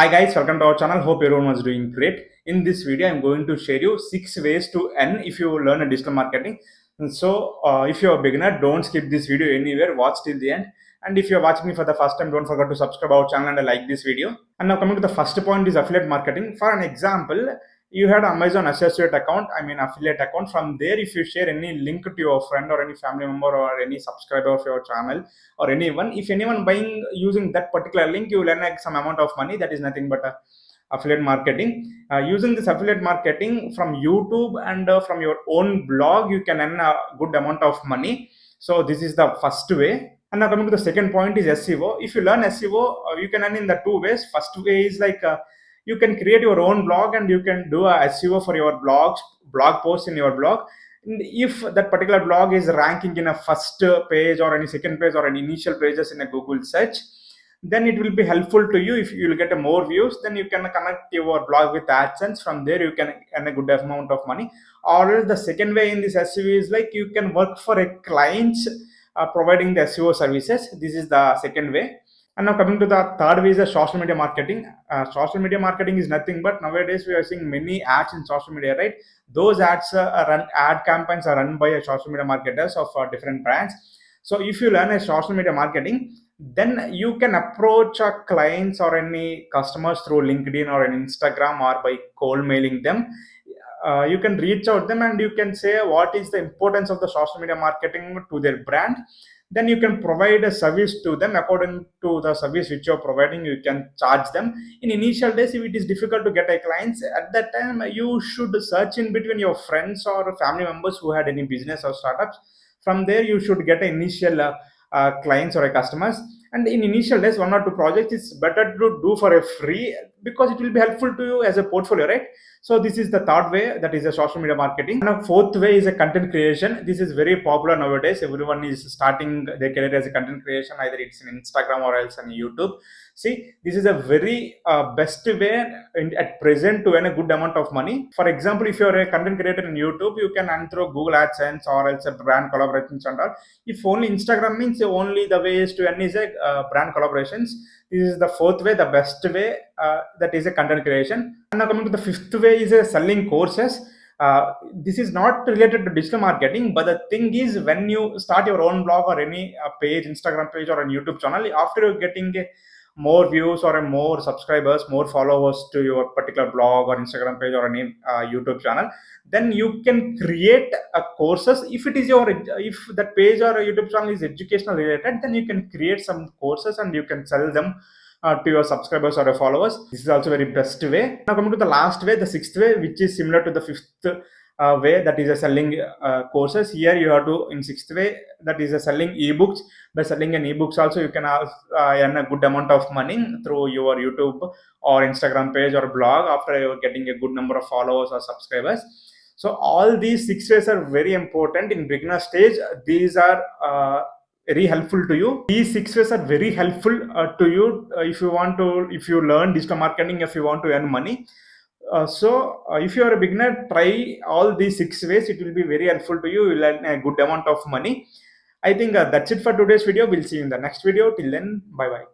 Hi guys, welcome to our channel. Hope everyone was doing great. In this video, I'm going to share you 6 ways to earn if you learn a digital marketing. And so, if you're a beginner, don't skip this video anywhere. Watch till the end. And if you're watching me for the first time, don't forget to subscribe our channel and like this video. And now coming to the first point is affiliate marketing. For an example, you had Amazon associate account, affiliate account. From there, if you share any link to your friend or any family member or any subscriber of your channel, or anyone, if anyone buying using that particular link, you will earn like some amount of money. That is nothing but affiliate marketing. Using this affiliate marketing from YouTube and from your own blog, you can earn a good amount of money. So this is the first way. And now coming to the second point is SEO. If you learn SEO, you can earn in the two ways. First way is like you can create your own blog and you can do a SEO for your blog posts in your blog. And if that particular blog is ranking in a first page or any second page or any initial pages in a Google search, then it will be helpful to you. If you will get more views, then you can connect your blog with AdSense. From there you can earn a good amount of money. Or the second way in this SEO is like you can work for a client providing the SEO services. This is the second way. And now coming to the third way is the social media marketing. Social media marketing is nothing but nowadays we are seeing many ads in social media, right? Those ads ad campaigns are run by a social media marketers of different brands. So if you learn a social media marketing, then you can approach clients or any customers through LinkedIn or an Instagram or by cold mailing them. You can reach out them and you can say what is the importance of the social media marketing to their brand. Then you can provide a service to them. According to the service which you're providing, you can charge them. In initial days, if it is difficult to get a clients, at that time you should search in between your friends or family members who had any business or startups. From there you should get initial clients or customers. And in initial days, 1 or 2 projects, it's better to do for a free, because it will be helpful to you as a portfolio, right? So this is the third way, that is a social media marketing. And a fourth way is a content creation. This is very popular nowadays. Everyone is starting their career as a content creation, either it's in Instagram or else on YouTube. See, this is a very best way at present to earn a good amount of money. For example, if you're a content creator in YouTube, you can earn through Google AdSense or else a brand collaborations and all. If only Instagram means only the ways to earn is a brand collaborations. This is the fourth way, the best way, that is a content creation. And now coming to the fifth way is a selling courses. This is not related to digital marketing, but the thing is, when you start your own blog or any page, Instagram page or a YouTube channel, after you're getting more views or more subscribers, more followers to your particular blog or Instagram page or any YouTube channel, then you can create a courses. If it is if that page or a YouTube channel is educational related, then you can create some courses and you can sell them to your subscribers or your followers. This is also very best way. Now coming to the last way, the sixth way, which is similar to the fifth way, that is a selling courses. Here you have to, in sixth way, that is a selling ebooks. By selling an ebooks also, you can earn a good amount of money through your YouTube or Instagram page or blog after you're getting a good number of followers or subscribers. So all these 6 ways are very important in beginner stage. These are very helpful to you. These 6 ways are very helpful to you if you learn digital marketing, if you want to earn money. If you are a beginner, try all these 6 ways. It will be very helpful to you. You will earn a good amount of money. I think that's it for today's video. We'll see you in the next video. Till then, bye bye.